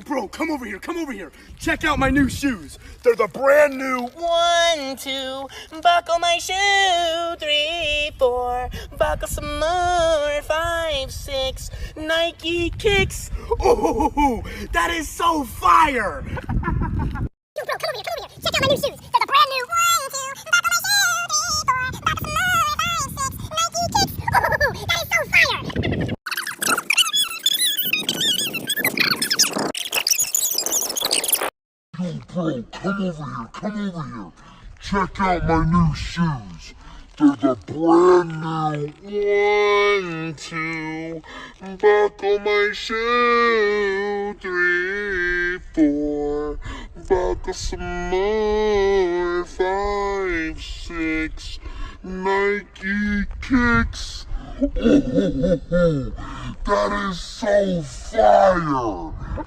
Bro, come over here. Check out my new shoes. They're the brand new 1, 2, buckle my shoe. 3, 4, buckle some more. 5, 6, Nike kicks. Oh, that is so fire! Yo, bro, come over here. Check out my new shoes. They're the brand new 1, 2, buckle my shoe. 3, 4, buckle some more. 5, 6, Nike kicks. Oh, that is so fire! Yo, bro, come over here. Check out my new shoes. They're the brand new 1, 2, buckle my shoe. 3, 4, buckle some more. 5, 6, Nike kicks. Oh, that is so fire!